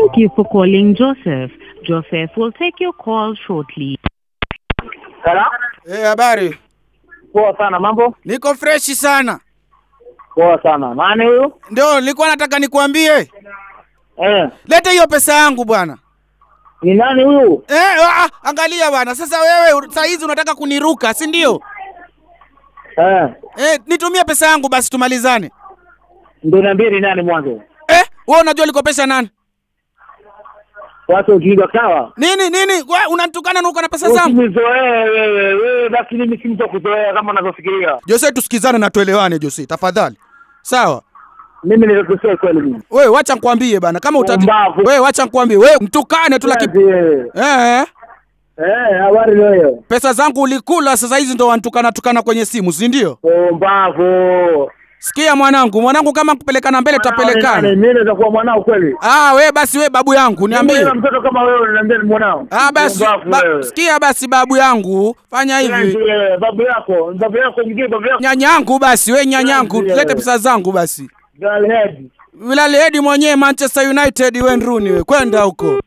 Thank you for calling Joseph. Joseph will take your call shortly. Hello? Habari. Poa sana, mambo? Niko freshi sana. Poa sana. Nani huyu? Ndio, nilikuwa nataka nikuambie. Leta hiyo pesa yangu bwana. Ni nani huyu? Angalia bwana. Sasa wewe saa hizi unataka kuniruka, si ndio? Nitumie pesa yangu basi tumalizane. Ndio niambie ni nani mwanzo? Wewe unajua nilikopesha nani? Watu ukiiga sawa? Nini? Wewe unanitukana na uko na pesa zangu? Wewe basi mimi si mtu kuzoea kama unavyofikiria. Jose, tusikizane na tuelewane Jose, tafadhali. Sawa? Mimi nilikusema kweli mimi. Wewe acha nikwambie bana, kama wewe acha nikwambie, wewe mtukane tu lakini habari leo. Pesa zangu ulikula, sasa hizi ndo wanatukana kwenye simu, si ndio? Mbavu. Sikia mwanangu kama kupelekana mbele tutapelekana. Mimi naweza kuwa mwanao kweli? Wewe basi wewe babu yangu niambie. Mimi mtoto kama wewe unaniambia ni mwanao. Basi sikia basi babu yangu, fanya hivi. Babu yako mjie babu yako. Nyanyangu basi, wewe nyanyangu, lete pesa zangu basi. Galhead. Wilali Hedi mwenyewe Manchester United, wewe Rooney wewe, kwenda huko.